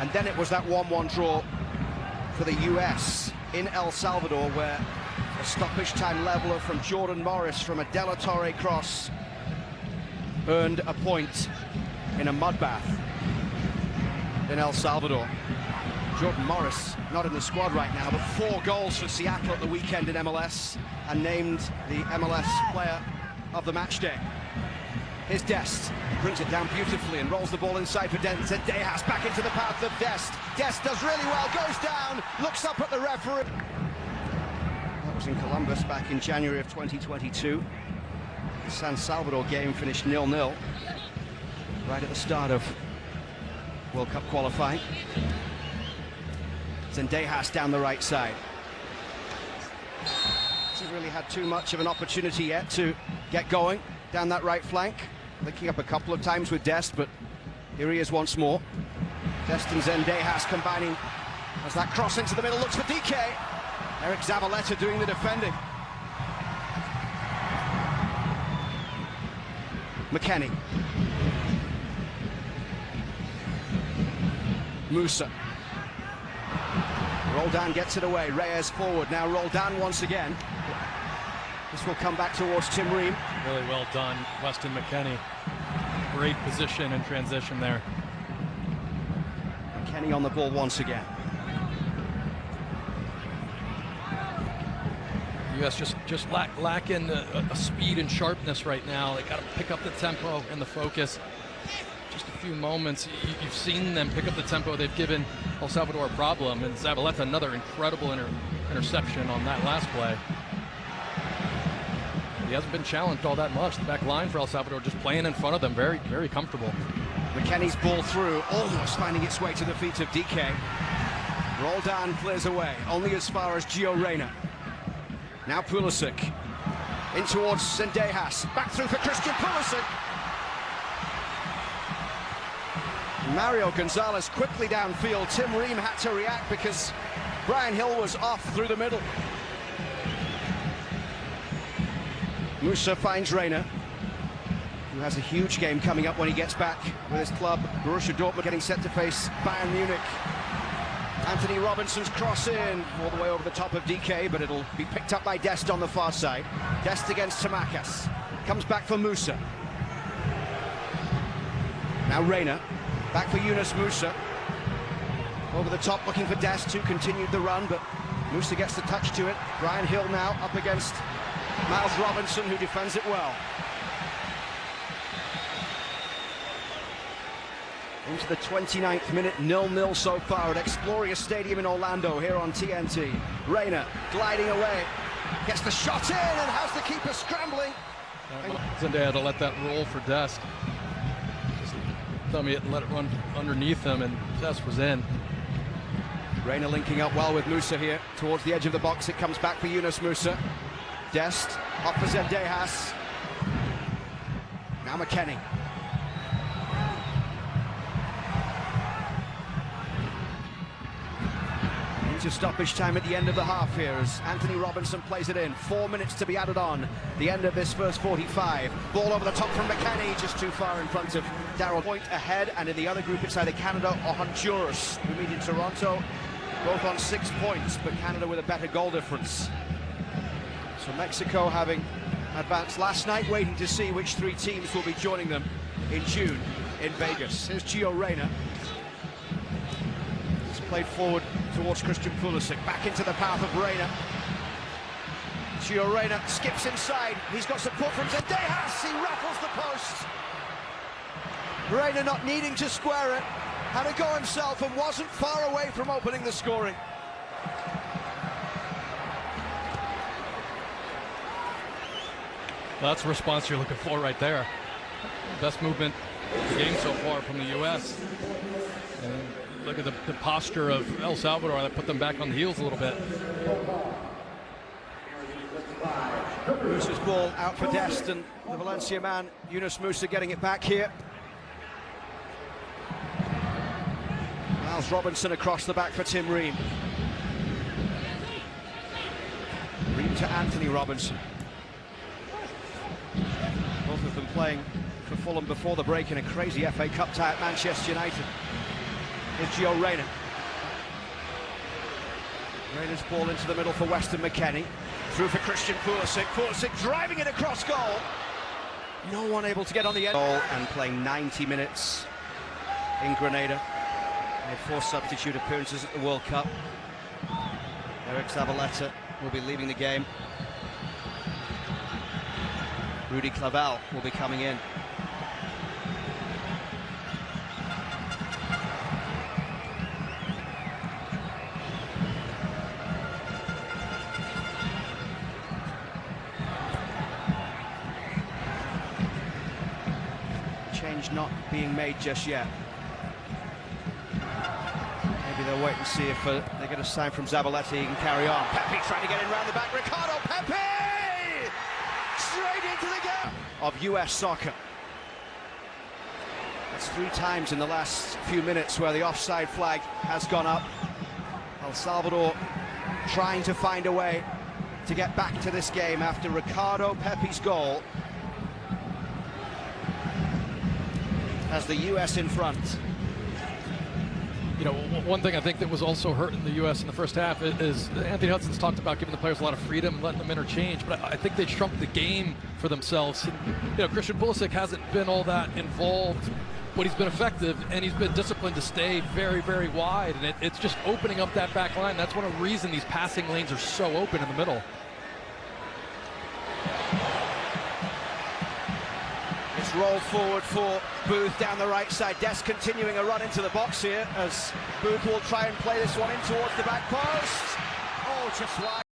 And then it was that 1-1 draw for the US in El Salvador, where a stoppage time leveler from Jordan Morris from a De La Torre cross earned a point in a mud bath in El Salvador. Jordan Morris not in the squad right now, but 4 goals for Seattle at the weekend in MLS and named the MLS player of the match day. Here's Dest, brings it down beautifully and rolls the ball inside for Zendejas, back into the path of Dest. Dest does really well, goes down, looks up at the referee. That was in Columbus back in January of 2022. The San Salvador game finished 0-0 right at the start of World Cup qualifying. Zendejas down the right side. Hasn't really had too much of an opportunity yet to get going down that right flank. Linking up a couple of times with Dest, but here he is once more. Dest and Zendejas combining as that cross into the middle looks for DK. Eric Zavaleta doing the defending. McKennie. Musa. Roldan gets it away, Reyes forward, now Roldan once again. This will come back towards Tim Ream. Really well done, Weston McKennie. Great position and transition there. McKennie on the ball once again. US just lacking a speed and sharpness right now. They got to pick up the tempo and the focus. Just a few moments, you've seen them pick up the tempo. They've given El Salvador a problem, and Zavaleta another incredible interception on that last play. He hasn't been challenged all that much. The back line for El Salvador just playing in front of them, very, very comfortable. McKennie's ball through, almost finding its way to the feet of DK. Roldan clears away, only as far as Gio Reyna. Now Pulisic, in towards Zendejas, back through for Christian Pulisic. Mario Gonzalez quickly downfield. Tim Ream had to react because Brian Hill was off through the middle. Musa finds Reyna, who has a huge game coming up when he gets back with his club. Borussia Dortmund getting set to face Bayern Munich. Anthony Robinson's cross in, all the way over the top of DK, but it'll be picked up by Dest on the far side. Dest against Tamakas. Comes back for Musa. Now Reyna. Back for Yunus Musa. Over the top looking for Dest, who continued the run, but Musa gets the touch to it. Brian Hill now up against Miles Robinson, who defends it well. Into the 29th minute, 0-0 so far at Exploria Stadium in Orlando here on TNT. Reyna gliding away, gets the shot in and has the keeper scrambling. Zendaya had to let that roll for Dest. Dummy it and let it run underneath him, and Dest was in. Reyna linking up well with Musa here towards the edge of the box. It comes back for Yunus Musa. Dest up for Zendejas. Now McKennie. Into stoppage time at the end of the half here as Anthony Robinson plays it in. 4 minutes to be added on the end of this first 45. Ball over the top from McKennie, just too far in front of Darryl. Point ahead, and in the other group it's either Canada or Honduras, who meet in Toronto, both on 6 points, but Canada with a better goal difference. So Mexico having advanced last night, waiting to see which 3 teams will be joining them in June in Vegas. Here's Gio Reyna. He's played forward towards Christian Pulisic, back into the path of Reyna. Gio Reyna skips inside. He's got support from Zendejas. He rattles the post. Reyna not needing to square it, had a go himself and wasn't far away from opening the scoring. Well, that's the response you're looking for right there. Best movement of the game so far from the U.S. And look at the posture of El Salvador. That put them back on the heels a little bit. Musa's ball out for Dest, and the Valencia man, Yunus Musa, getting it back here. Miles Robinson across the back for Tim Ream. Ream to Anthony Robinson. Both of them playing for Fulham before the break in a crazy FA Cup tie at Manchester United. is Gio Reyna. Reyna's ball into the middle for Weston McKennie. Through for Christian Pulisic. Pulisic driving it across goal. No one able to get on the end. Goal and playing 90 minutes in Grenada. Made 4 substitute appearances at the World Cup. Eric Zavaleta will be leaving the game. Rudy Clavel will be coming in. Change not being made just yet. Maybe they'll wait and see if they get a sign from Zabaleta. He can carry on. Pepe trying to get in round the back. Ricardo Pepe! Straight into the game of US soccer. That's 3 times in the last few minutes where the offside flag has gone up. El Salvador trying to find a way to get back to this game after Ricardo Pepe's goal. As the US in front. You know, one thing I think that was also hurting the U.S. in the first half is Anthony Hudson's talked about giving the players a lot of freedom, letting them interchange, but I think they shrunk the game for themselves. You know, Christian Pulisic hasn't been all that involved, but he's been effective, and he's been disciplined to stay very, very wide, and it's just opening up that back line. That's one of the reasons these passing lanes are so open in the middle. It's rolled forward for Booth down the right side. Des continuing a run into the box here as Booth will try and play this one in towards the back post. Oh, just wide.